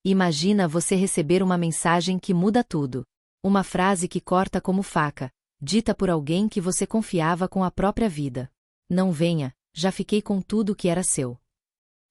Imagina você receber uma mensagem que muda tudo. Uma frase que corta como faca, dita por alguém que você confiava com a própria vida. Não venha, já fiquei com tudo que era seu.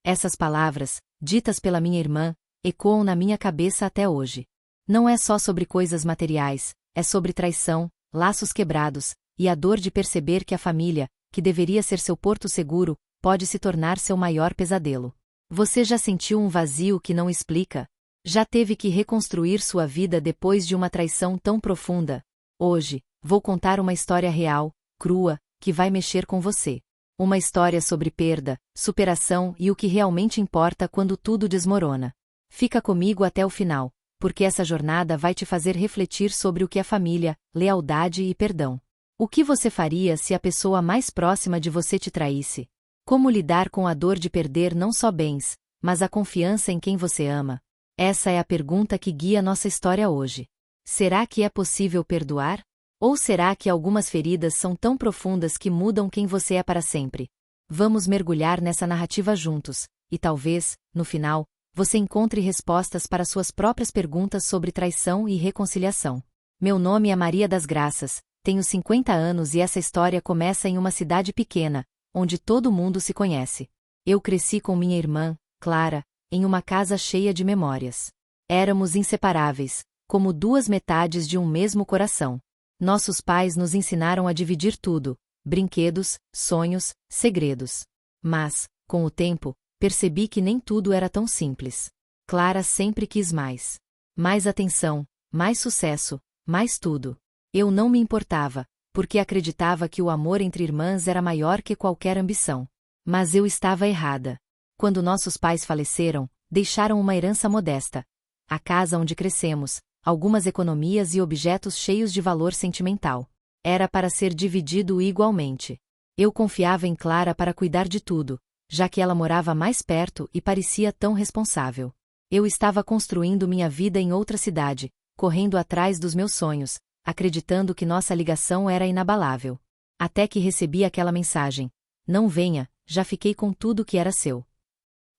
Essas palavras, ditas pela minha irmã, ecoam na minha cabeça até hoje. Não é só sobre coisas materiais, é sobre traição, laços quebrados, e a dor de perceber que a família, que deveria ser seu porto seguro, pode se tornar seu maior pesadelo. Você já sentiu um vazio que não explica? Já teve que reconstruir sua vida depois de uma traição tão profunda? Hoje, vou contar uma história real, crua, que vai mexer com você. Uma história sobre perda, superação e o que realmente importa quando tudo desmorona. Fica comigo até o final, porque essa jornada vai te fazer refletir sobre o que é família, lealdade e perdão. O que você faria se a pessoa mais próxima de você te traísse? Como lidar com a dor de perder não só bens, mas a confiança em quem você ama? Essa é a pergunta que guia nossa história hoje. Será que é possível perdoar? Ou será que algumas feridas são tão profundas que mudam quem você é para sempre? Vamos mergulhar nessa narrativa juntos, e talvez, no final, você encontre respostas para suas próprias perguntas sobre traição e reconciliação. Meu nome é Maria das Graças, tenho 50 anos e essa história começa em uma cidade pequena, onde todo mundo se conhece. Eu cresci com minha irmã, Clara, em uma casa cheia de memórias. Éramos inseparáveis, como duas metades de um mesmo coração. Nossos pais nos ensinaram a dividir tudo: brinquedos, sonhos, segredos. Mas, com o tempo, percebi que nem tudo era tão simples. Clara sempre quis mais. Mais atenção, mais sucesso, mais tudo. Eu não me importava, porque acreditava que o amor entre irmãs era maior que qualquer ambição. Mas eu estava errada. Quando nossos pais faleceram, deixaram uma herança modesta. A casa onde crescemos, algumas economias e objetos cheios de valor sentimental. Era para ser dividido igualmente. Eu confiava em Clara para cuidar de tudo, já que ela morava mais perto e parecia tão responsável. Eu estava construindo minha vida em outra cidade, correndo atrás dos meus sonhos, acreditando que nossa ligação era inabalável. Até que recebi aquela mensagem: não venha, já fiquei com tudo que era seu.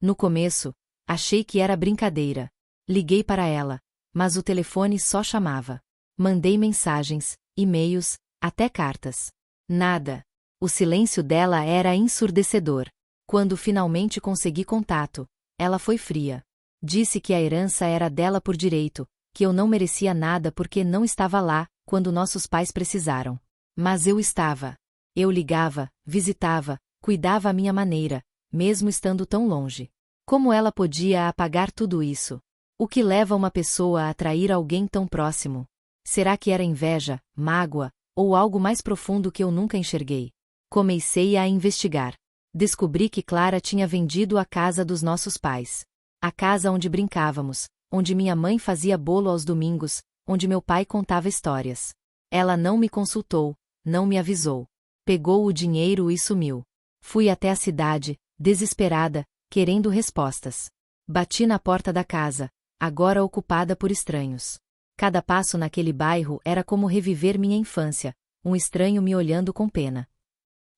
No começo, achei que era brincadeira. Liguei para ela, mas o telefone só chamava. Mandei mensagens, e-mails, até cartas. Nada. O silêncio dela era ensurdecedor. Quando finalmente consegui contato, ela foi fria. Disse que a herança era dela por direito, que eu não merecia nada porque não estava lá quando nossos pais precisaram. Mas eu estava. Eu ligava, visitava, cuidava à minha maneira, mesmo estando tão longe. Como ela podia apagar tudo isso? O que leva uma pessoa a atrair alguém tão próximo? Será que era inveja, mágoa, ou algo mais profundo que eu nunca enxerguei? Comecei a investigar. Descobri que Clara tinha vendido a casa dos nossos pais. A casa onde brincávamos, onde minha mãe fazia bolo aos domingos, onde meu pai contava histórias. Ela não me consultou, não me avisou. Pegou o dinheiro e sumiu. Fui até a cidade, desesperada, querendo respostas. Bati na porta da casa, agora ocupada por estranhos. Cada passo naquele bairro era como reviver minha infância, um estranho me olhando com pena.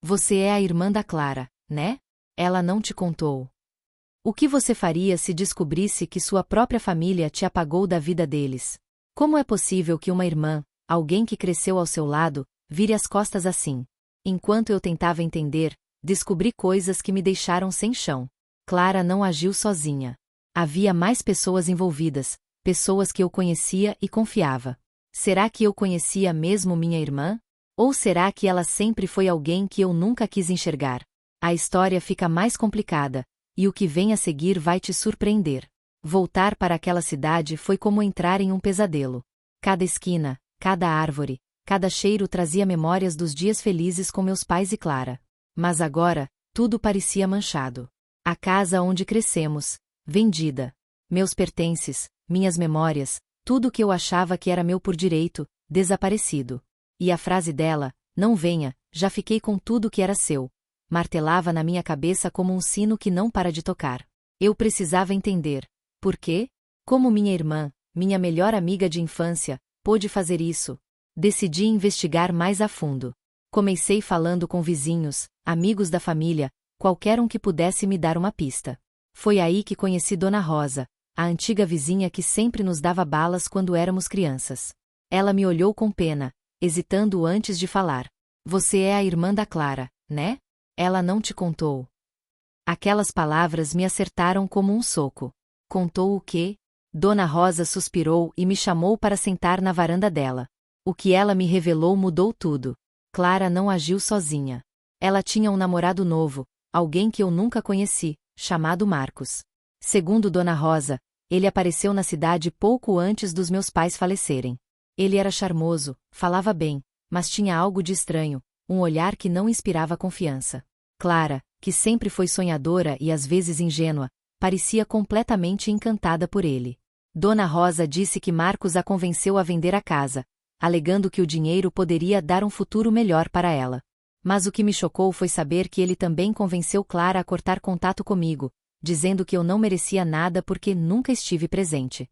Você é a irmã da Clara, né? Ela não te contou. O que você faria se descobrisse que sua própria família te apagou da vida deles? Como é possível que uma irmã, alguém que cresceu ao seu lado, vire as costas assim? Enquanto eu tentava entender, descobri coisas que me deixaram sem chão. Clara não agiu sozinha. Havia mais pessoas envolvidas, pessoas que eu conhecia e confiava. Será que eu conhecia mesmo minha irmã? Ou será que ela sempre foi alguém que eu nunca quis enxergar? A história fica mais complicada, e o que vem a seguir vai te surpreender. Voltar para aquela cidade foi como entrar em um pesadelo. Cada esquina, cada árvore, cada cheiro trazia memórias dos dias felizes com meus pais e Clara. Mas agora, tudo parecia manchado. A casa onde crescemos, vendida. Meus pertences, minhas memórias, tudo que eu achava que era meu por direito, desaparecido. E a frase dela, não venha, já fiquei com tudo que era seu, martelava na minha cabeça como um sino que não para de tocar. Eu precisava entender. Por quê? Como minha irmã, minha melhor amiga de infância, pôde fazer isso? Decidi investigar mais a fundo. Comecei falando com vizinhos, amigos da família, qualquer um que pudesse me dar uma pista. Foi aí que conheci Dona Rosa, a antiga vizinha que sempre nos dava balas quando éramos crianças. Ela me olhou com pena, hesitando antes de falar. Você é a irmã da Clara, né? Ela não te contou. Aquelas palavras me acertaram como um soco. Contou o quê? Dona Rosa suspirou e me chamou para sentar na varanda dela. O que ela me revelou mudou tudo. Clara não agiu sozinha. Ela tinha um namorado novo, alguém que eu nunca conheci, chamado Marcos. Segundo Dona Rosa, ele apareceu na cidade pouco antes dos meus pais falecerem. Ele era charmoso, falava bem, mas tinha algo de estranho, um olhar que não inspirava confiança. Clara, que sempre foi sonhadora e às vezes ingênua, parecia completamente encantada por ele. Dona Rosa disse que Marcos a convenceu a vender a casa, alegando que o dinheiro poderia dar um futuro melhor para ela. Mas o que me chocou foi saber que ele também convenceu Clara a cortar contato comigo, dizendo que eu não merecia nada porque nunca estive presente.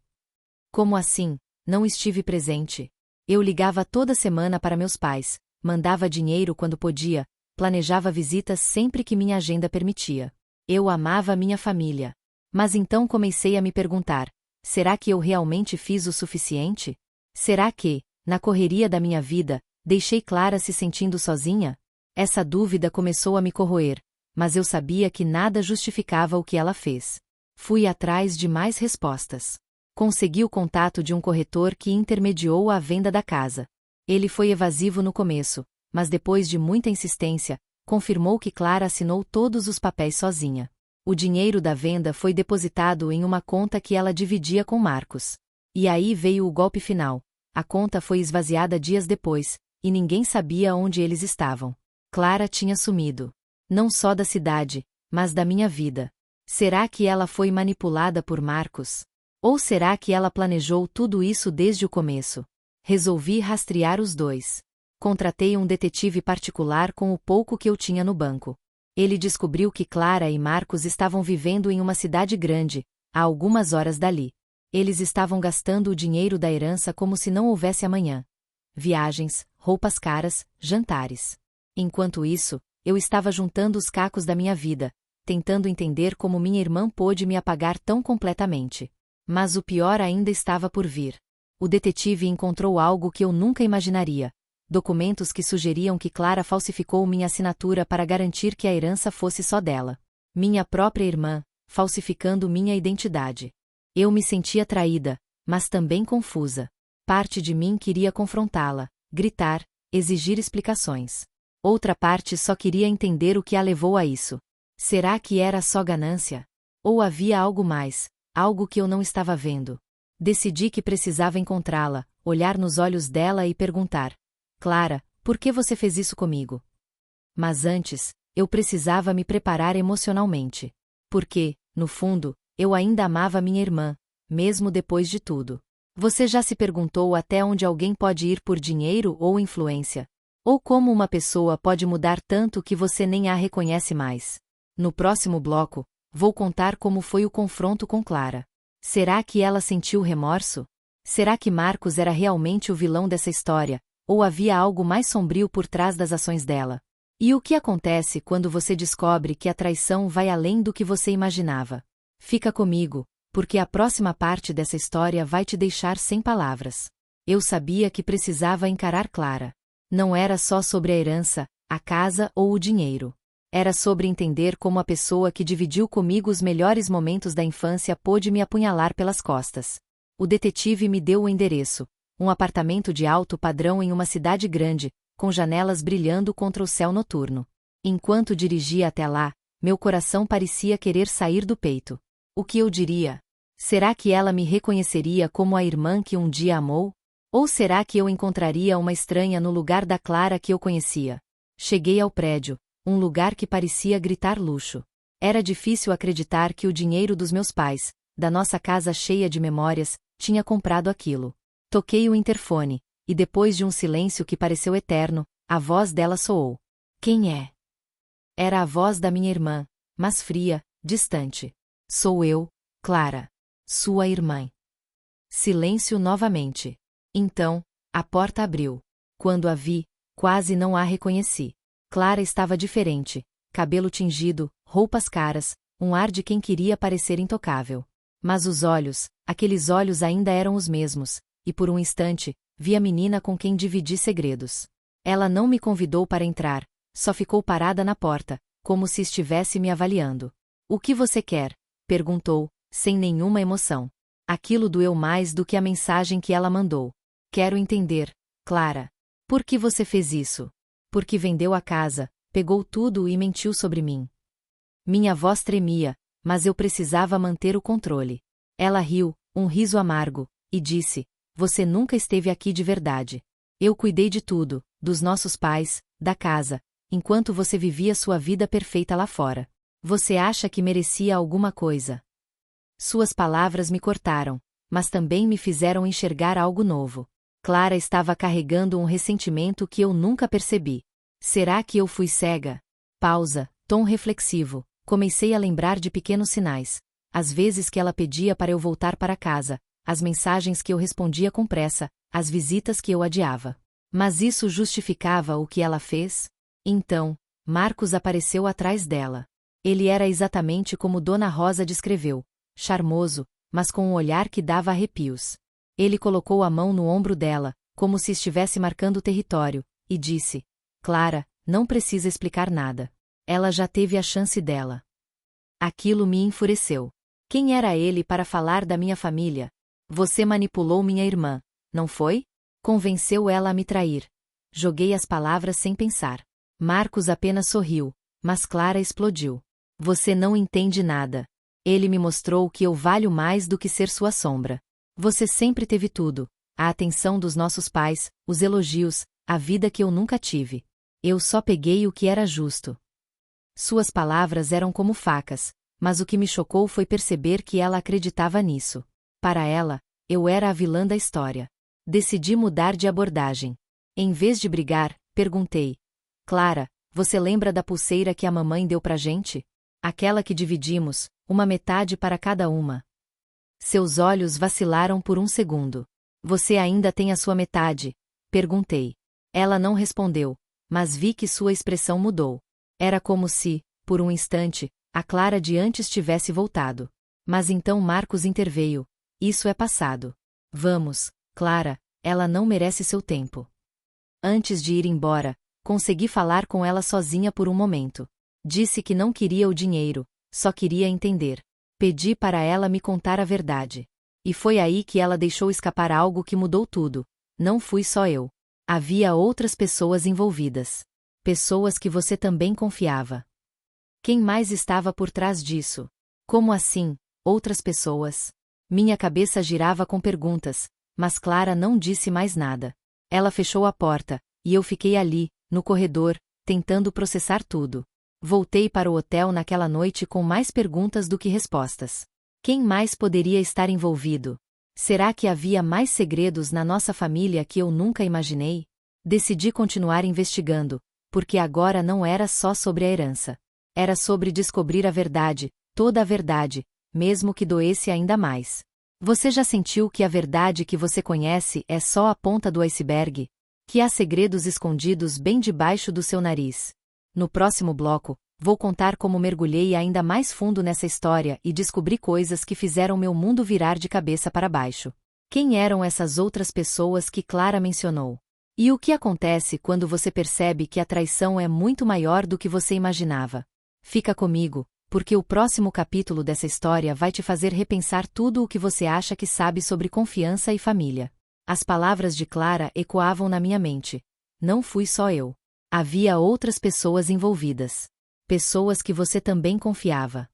Como assim, não estive presente? Eu ligava toda semana para meus pais, mandava dinheiro quando podia, planejava visitas sempre que minha agenda permitia. Eu amava minha família. Mas então comecei a me perguntar, será que eu realmente fiz o suficiente? Será que, na correria da minha vida, deixei Clara se sentindo sozinha? Essa dúvida começou a me corroer, mas eu sabia que nada justificava o que ela fez. Fui atrás de mais respostas. Consegui o contato de um corretor que intermediou a venda da casa. Ele foi evasivo no começo, mas depois de muita insistência, confirmou que Clara assinou todos os papéis sozinha. O dinheiro da venda foi depositado em uma conta que ela dividia com Marcos. E aí veio o golpe final. A conta foi esvaziada dias depois, e ninguém sabia onde eles estavam. Clara tinha sumido. Não só da cidade, mas da minha vida. Será que ela foi manipulada por Marcos? Ou será que ela planejou tudo isso desde o começo? Resolvi rastrear os dois. Contratei um detetive particular com o pouco que eu tinha no banco. Ele descobriu que Clara e Marcos estavam vivendo em uma cidade grande, a algumas horas dali. Eles estavam gastando o dinheiro da herança como se não houvesse amanhã. Viagens, roupas caras, jantares. Enquanto isso, eu estava juntando os cacos da minha vida, tentando entender como minha irmã pôde me apagar tão completamente. Mas o pior ainda estava por vir. O detetive encontrou algo que eu nunca imaginaria. Documentos que sugeriam que Clara falsificou minha assinatura para garantir que a herança fosse só dela. Minha própria irmã, falsificando minha identidade. Eu me sentia traída, mas também confusa. Parte de mim queria confrontá-la, gritar, exigir explicações. Outra parte só queria entender o que a levou a isso. Será que era só ganância? Ou havia algo mais, algo que eu não estava vendo? Decidi que precisava encontrá-la, olhar nos olhos dela e perguntar: Clara, por que você fez isso comigo? Mas antes, eu precisava me preparar emocionalmente. Porque, no fundo, eu ainda amava minha irmã, mesmo depois de tudo. Você já se perguntou até onde alguém pode ir por dinheiro ou influência? Ou como uma pessoa pode mudar tanto que você nem a reconhece mais? No próximo bloco, vou contar como foi o confronto com Clara. Será que ela sentiu remorso? Será que Marcos era realmente o vilão dessa história, ou havia algo mais sombrio por trás das ações dela? E o que acontece quando você descobre que a traição vai além do que você imaginava? Fica comigo, porque a próxima parte dessa história vai te deixar sem palavras. Eu sabia que precisava encarar Clara. Não era só sobre a herança, a casa ou o dinheiro. Era sobre entender como a pessoa que dividiu comigo os melhores momentos da infância pôde me apunhalar pelas costas. O detetive me deu o endereço, um apartamento de alto padrão em uma cidade grande, com janelas brilhando contra o céu noturno. Enquanto dirigia até lá, meu coração parecia querer sair do peito. O que eu diria? Será que ela me reconheceria como a irmã que um dia amou? Ou será que eu encontraria uma estranha no lugar da Clara que eu conhecia? Cheguei ao prédio, um lugar que parecia gritar luxo. Era difícil acreditar que o dinheiro dos meus pais, da nossa casa cheia de memórias, tinha comprado aquilo. Toquei o interfone, e depois de um silêncio que pareceu eterno, a voz dela soou. Quem é? Era a voz da minha irmã, mas fria, distante. Sou eu, Clara. Sua irmã. Silêncio novamente. Então, a porta abriu. Quando a vi, quase não a reconheci. Clara estava diferente, cabelo tingido, roupas caras, um ar de quem queria parecer intocável. Mas os olhos, aqueles olhos ainda eram os mesmos, e por um instante, vi a menina com quem dividi segredos. Ela não me convidou para entrar, só ficou parada na porta, como se estivesse me avaliando. O que você quer? Perguntou, sem nenhuma emoção. Aquilo doeu mais do que a mensagem que ela mandou. Quero entender, Clara. Por que você fez isso? Porque vendeu a casa, pegou tudo e mentiu sobre mim. Minha voz tremia, mas eu precisava manter o controle. Ela riu, um riso amargo, e disse: Você nunca esteve aqui de verdade. Eu cuidei de tudo, dos nossos pais, da casa, enquanto você vivia sua vida perfeita lá fora. Você acha que merecia alguma coisa? Suas palavras me cortaram, mas também me fizeram enxergar algo novo. Clara estava carregando um ressentimento que eu nunca percebi. Será que eu fui cega? Pausa, tom reflexivo. Comecei a lembrar de pequenos sinais. As vezes que ela pedia para eu voltar para casa, as mensagens que eu respondia com pressa, as visitas que eu adiava. Mas isso justificava o que ela fez? Então, Marcos apareceu atrás dela. Ele era exatamente como Dona Rosa descreveu, charmoso, mas com um olhar que dava arrepios. Ele colocou a mão no ombro dela, como se estivesse marcando o território, e disse: Clara, não precisa explicar nada. Ela já teve a chance dela. Aquilo me enfureceu. Quem era ele para falar da minha família? Você manipulou minha irmã, não foi? Convenceu ela a me trair. Joguei as palavras sem pensar. Marcos apenas sorriu, mas Clara explodiu. Você não entende nada. Ele me mostrou que eu valho mais do que ser sua sombra. Você sempre teve tudo: a atenção dos nossos pais, os elogios, a vida que eu nunca tive. Eu só peguei o que era justo. Suas palavras eram como facas, mas o que me chocou foi perceber que ela acreditava nisso. Para ela, eu era a vilã da história. Decidi mudar de abordagem. Em vez de brigar, perguntei: Clara, você lembra da pulseira que a mamãe deu pra gente? Aquela que dividimos, uma metade para cada uma. Seus olhos vacilaram por um segundo. Você ainda tem a sua metade? Perguntei. Ela não respondeu, mas vi que sua expressão mudou. Era como se, por um instante, a Clara de antes tivesse voltado. Mas então Marcos interveio. Isso é passado. Vamos, Clara, ela não merece seu tempo. Antes de ir embora, consegui falar com ela sozinha por um momento. Disse que não queria o dinheiro, só queria entender. Pedi para ela me contar a verdade. E foi aí que ela deixou escapar algo que mudou tudo. Não fui só eu. Havia outras pessoas envolvidas. Pessoas que você também confiava. Quem mais estava por trás disso? Como assim, outras pessoas? Minha cabeça girava com perguntas, mas Clara não disse mais nada. Ela fechou a porta, e eu fiquei ali, no corredor, tentando processar tudo. Voltei para o hotel naquela noite com mais perguntas do que respostas. Quem mais poderia estar envolvido? Será que havia mais segredos na nossa família que eu nunca imaginei? Decidi continuar investigando, porque agora não era só sobre a herança. Era sobre descobrir a verdade, toda a verdade, mesmo que doesse ainda mais. Você já sentiu que a verdade que você conhece é só a ponta do iceberg? Que há segredos escondidos bem debaixo do seu nariz? No próximo bloco, vou contar como mergulhei ainda mais fundo nessa história e descobri coisas que fizeram meu mundo virar de cabeça para baixo. Quem eram essas outras pessoas que Clara mencionou? E o que acontece quando você percebe que a traição é muito maior do que você imaginava? Fica comigo, porque o próximo capítulo dessa história vai te fazer repensar tudo o que você acha que sabe sobre confiança e família. As palavras de Clara ecoavam na minha mente. Não fui só eu. Havia outras pessoas envolvidas. Pessoas que você também confiava.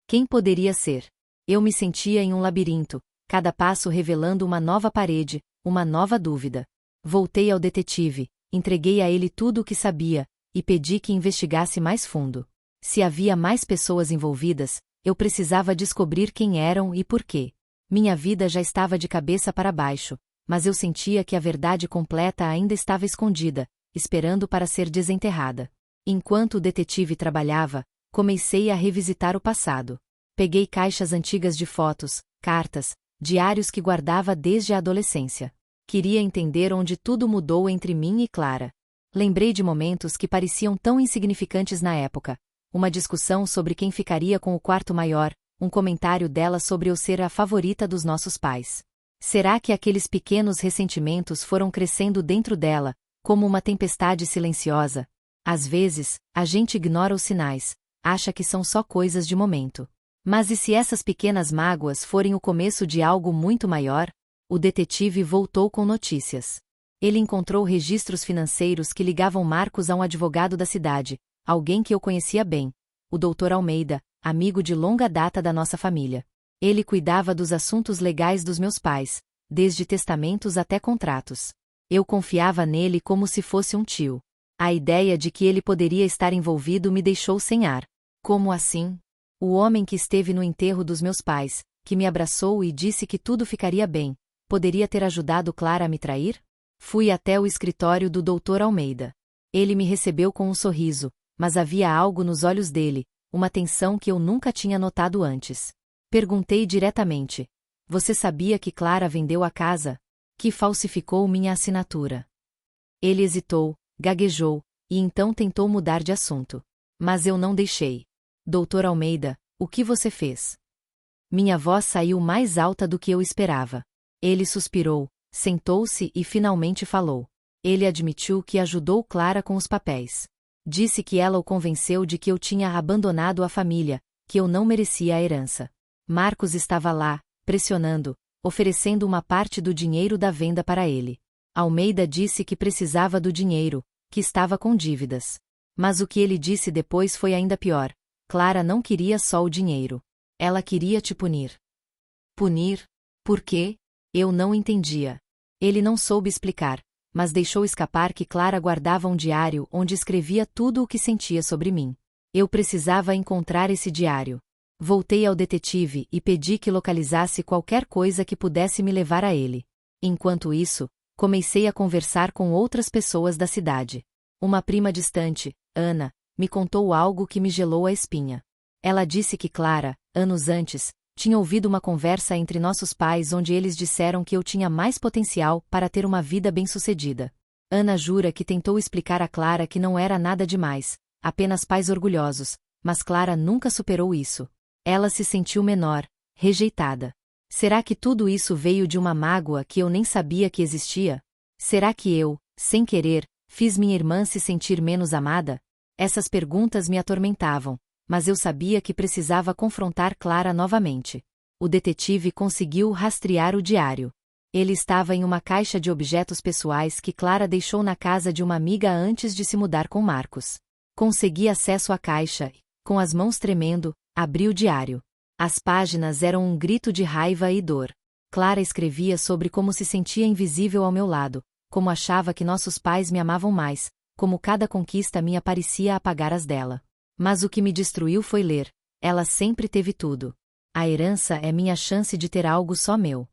Quem poderia ser? Eu me sentia em um labirinto, cada passo revelando uma nova parede, uma nova dúvida. Voltei ao detetive, entreguei a ele tudo o que sabia, e pedi que investigasse mais fundo. Se havia mais pessoas envolvidas, eu precisava descobrir quem eram e por quê. Minha vida já estava de cabeça para baixo, mas eu sentia que a verdade completa ainda estava escondida, esperando para ser desenterrada. Enquanto o detetive trabalhava, comecei a revisitar o passado. Peguei caixas antigas de fotos, cartas, diários que guardava desde a adolescência. Queria entender onde tudo mudou entre mim e Clara. Lembrei de momentos que pareciam tão insignificantes na época. Uma discussão sobre quem ficaria com o quarto maior, um comentário dela sobre eu ser a favorita dos nossos pais. Será que aqueles pequenos ressentimentos foram crescendo dentro dela, como uma tempestade silenciosa? Às vezes, a gente ignora os sinais, acha que são só coisas de momento. Mas e se essas pequenas mágoas forem o começo de algo muito maior? O detetive voltou com notícias. Ele encontrou registros financeiros que ligavam Marcos a um advogado da cidade, alguém que eu conhecia bem, o Dr. Almeida, amigo de longa data da nossa família. Ele cuidava dos assuntos legais dos meus pais, desde testamentos até contratos. Eu confiava nele como se fosse um tio. A ideia de que ele poderia estar envolvido me deixou sem ar. Como assim? O homem que esteve no enterro dos meus pais, que me abraçou e disse que tudo ficaria bem, poderia ter ajudado Clara a me trair? Fui até o escritório do Dr. Almeida. Ele me recebeu com um sorriso, mas havia algo nos olhos dele, uma tensão que eu nunca tinha notado antes. Perguntei diretamente: você sabia que Clara vendeu a casa? Que falsificou minha assinatura? Ele hesitou, gaguejou, e então tentou mudar de assunto. Mas eu não deixei. Dr. Almeida, o que você fez? Minha voz saiu mais alta do que eu esperava. Ele suspirou, sentou-se e finalmente falou. Ele admitiu que ajudou Clara com os papéis. Disse que ela o convenceu de que eu tinha abandonado a família, que eu não merecia a herança. Marcos estava lá, pressionando, oferecendo uma parte do dinheiro da venda para ele. Almeida disse que precisava do dinheiro, que estava com dívidas. Mas o que ele disse depois foi ainda pior. Clara não queria só o dinheiro. Ela queria te punir. Punir? Por quê? Eu não entendia. Ele não soube explicar, mas deixou escapar que Clara guardava um diário onde escrevia tudo o que sentia sobre mim. Eu precisava encontrar esse diário. Voltei ao detetive e pedi que localizasse qualquer coisa que pudesse me levar a ele. Enquanto isso, comecei a conversar com outras pessoas da cidade. Uma prima distante, Ana, me contou algo que me gelou a espinha. Ela disse que Clara, anos antes, tinha ouvido uma conversa entre nossos pais onde eles disseram que eu tinha mais potencial para ter uma vida bem-sucedida. Ana jura que tentou explicar a Clara que não era nada demais, apenas pais orgulhosos, mas Clara nunca superou isso. Ela se sentiu menor, rejeitada. Será que tudo isso veio de uma mágoa que eu nem sabia que existia? Será que eu, sem querer, fiz minha irmã se sentir menos amada? Essas perguntas me atormentavam, mas eu sabia que precisava confrontar Clara novamente. O detetive conseguiu rastrear o diário. Ele estava em uma caixa de objetos pessoais que Clara deixou na casa de uma amiga antes de se mudar com Marcos. Consegui acesso à caixa e, com as mãos tremendo, abri o diário. As páginas eram um grito de raiva e dor. Clara escrevia sobre como se sentia invisível ao meu lado, como achava que nossos pais me amavam mais, como cada conquista minha parecia apagar as dela. Mas o que me destruiu foi ler. Ela sempre teve tudo. A herança é minha chance de ter algo só meu.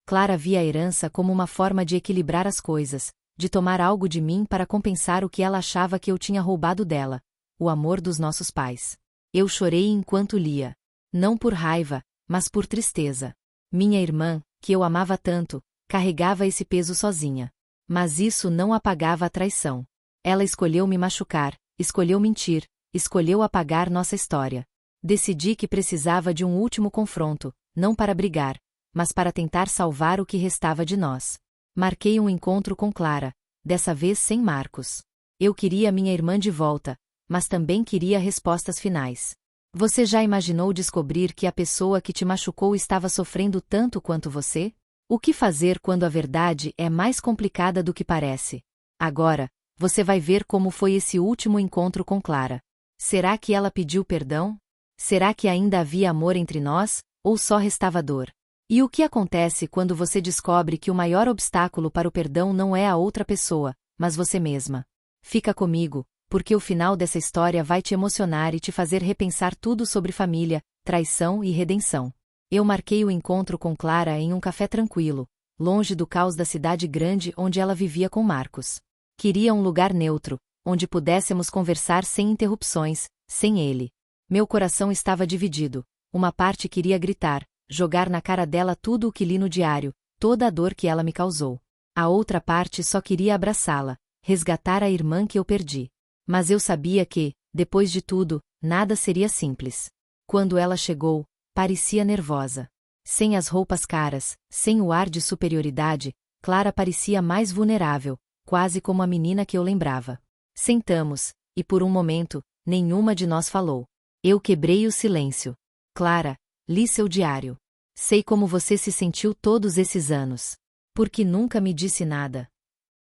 Clara via a herança como uma forma de equilibrar as coisas, de tomar algo de mim para compensar o que ela achava que eu tinha roubado dela, o amor dos nossos pais. Eu chorei enquanto lia. Não por raiva, mas por tristeza. Minha irmã, que eu amava tanto, carregava esse peso sozinha. Mas isso não apagava a traição. Ela escolheu me machucar, escolheu mentir, escolheu apagar nossa história. Decidi que precisava de um último confronto, não para brigar, mas para tentar salvar o que restava de nós. Marquei um encontro com Clara, dessa vez sem Marcos. Eu queria minha irmã de volta, mas também queria respostas finais. Você já imaginou descobrir que a pessoa que te machucou estava sofrendo tanto quanto você? O que fazer quando a verdade é mais complicada do que parece? Agora, você vai ver como foi esse último encontro com Clara. Será que ela pediu perdão? Será que ainda havia amor entre nós, ou só restava dor? E o que acontece quando você descobre que o maior obstáculo para o perdão não é a outra pessoa, mas você mesma? Fica comigo, porque o final dessa história vai te emocionar e te fazer repensar tudo sobre família, traição e redenção. Eu marquei o encontro com Clara em um café tranquilo, longe do caos da cidade grande onde ela vivia com Marcos. Queria um lugar neutro, onde pudéssemos conversar sem interrupções, sem ele. Meu coração estava dividido. Uma parte queria gritar, jogar na cara dela tudo o que li no diário, toda a dor que ela me causou. A outra parte só queria abraçá-la, resgatar a irmã que eu perdi. Mas eu sabia que, depois de tudo, nada seria simples. Quando ela chegou, parecia nervosa. Sem as roupas caras, sem o ar de superioridade, Clara parecia mais vulnerável, quase como a menina que eu lembrava. Sentamos, e por um momento, nenhuma de nós falou. Eu quebrei o silêncio. Clara, li seu diário. Sei como você se sentiu todos esses anos. Por que nunca me disse nada?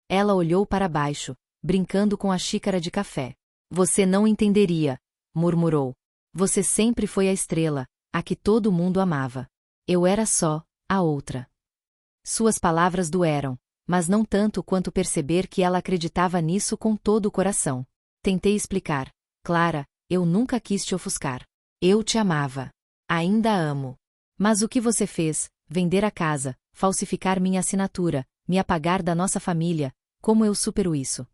Ela olhou para baixo, brincando com a xícara de café. Você não entenderia, murmurou. Você sempre foi a estrela, a que todo mundo amava. Eu era só a outra. Suas palavras doeram, mas não tanto quanto perceber que ela acreditava nisso com todo o coração. Tentei explicar. Clara, eu nunca quis te ofuscar. Eu te amava. Ainda amo. Mas o que você fez? Vender a casa, falsificar minha assinatura, me apagar da nossa família, como eu supero isso?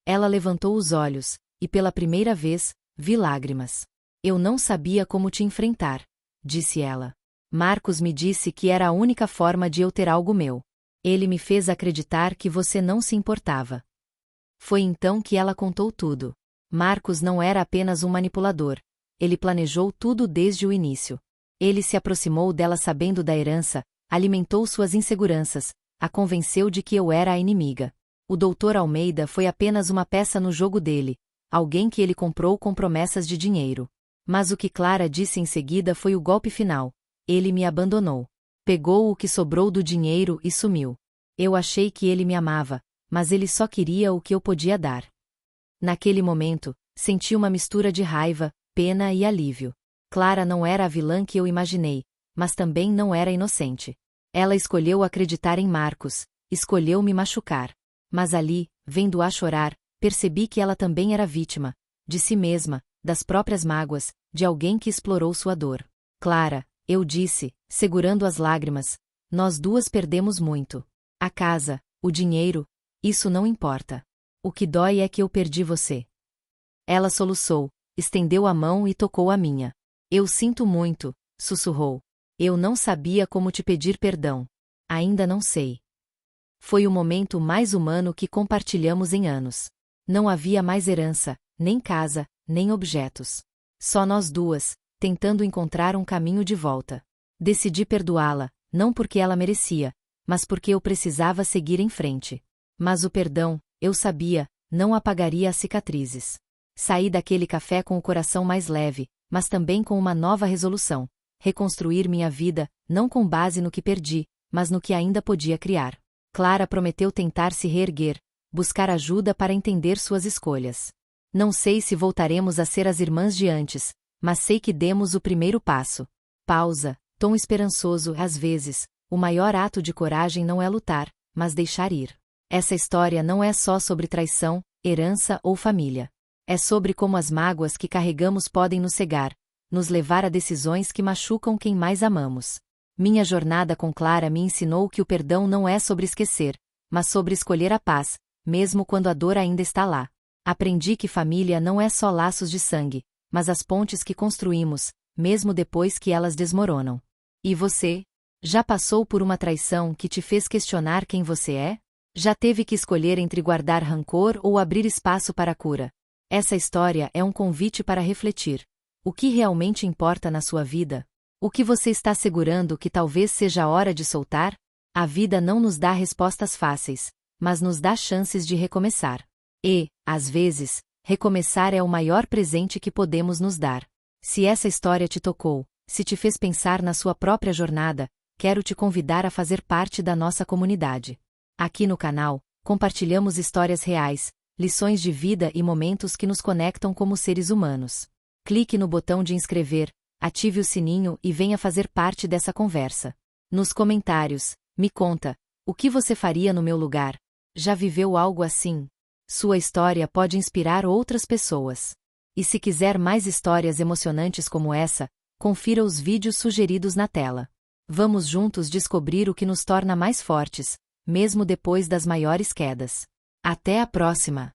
Ela levantou os olhos, e pela primeira vez, vi lágrimas. Eu não sabia como te enfrentar, disse ela. Marcos me disse que era a única forma de eu ter algo meu. Ele me fez acreditar que você não se importava. Foi então que ela contou tudo. Marcos não era apenas um manipulador. Ele planejou tudo desde o início. Ele se aproximou dela sabendo da herança, alimentou suas inseguranças, a convenceu de que eu era a inimiga. O Dr. Almeida foi apenas uma peça no jogo dele, alguém que ele comprou com promessas de dinheiro. Mas o que Clara disse em seguida foi o golpe final. Ele me abandonou. Pegou o que sobrou do dinheiro e sumiu. Eu achei que ele me amava, mas ele só queria o que eu podia dar. Naquele momento, senti uma mistura de raiva, pena e alívio. Clara não era a vilã que eu imaginei, mas também não era inocente. Ela escolheu acreditar em Marcos, escolheu me machucar. Mas ali, vendo-a chorar, percebi que ela também era vítima, de si mesma, das próprias mágoas, de alguém que explorou sua dor. Clara, eu disse, segurando as lágrimas, nós duas perdemos muito. A casa, o dinheiro, isso não importa. O que dói é que eu perdi você. Ela soluçou, estendeu a mão e tocou a minha. Eu sinto muito, sussurrou. Eu não sabia como te pedir perdão. Ainda não sei. Foi o momento mais humano que compartilhamos em anos. Não havia mais herança, nem casa, nem objetos. Só nós duas, tentando encontrar um caminho de volta. Decidi perdoá-la, não porque ela merecia, mas porque eu precisava seguir em frente. Mas o perdão, eu sabia, não apagaria as cicatrizes. Saí daquele café com o coração mais leve, mas também com uma nova resolução: reconstruir minha vida, não com base no que perdi, mas no que ainda podia criar. Clara prometeu tentar se reerguer, buscar ajuda para entender suas escolhas. Não sei se voltaremos a ser as irmãs de antes, mas sei que demos o primeiro passo. Pausa, tom esperançoso. Às vezes, o maior ato de coragem não é lutar, mas deixar ir. Essa história não é só sobre traição, herança ou família. É sobre como as mágoas que carregamos podem nos cegar, nos levar a decisões que machucam quem mais amamos. Minha jornada com Clara me ensinou que o perdão não é sobre esquecer, mas sobre escolher a paz, mesmo quando a dor ainda está lá. Aprendi que família não é só laços de sangue, mas as pontes que construímos, mesmo depois que elas desmoronam. E você? Já passou por uma traição que te fez questionar quem você é? Já teve que escolher entre guardar rancor ou abrir espaço para a cura? Essa história é um convite para refletir. O que realmente importa na sua vida? O que você está segurando que talvez seja a hora de soltar? A vida não nos dá respostas fáceis, mas nos dá chances de recomeçar. E, às vezes, recomeçar é o maior presente que podemos nos dar. Se essa história te tocou, se te fez pensar na sua própria jornada, quero te convidar a fazer parte da nossa comunidade. Aqui no canal, compartilhamos histórias reais, lições de vida e momentos que nos conectam como seres humanos. Clique no botão de inscrever, ative o sininho e venha fazer parte dessa conversa. Nos comentários, me conta, o que você faria no meu lugar? Já viveu algo assim? Sua história pode inspirar outras pessoas. E se quiser mais histórias emocionantes como essa, confira os vídeos sugeridos na tela. Vamos juntos descobrir o que nos torna mais fortes, mesmo depois das maiores quedas. Até a próxima!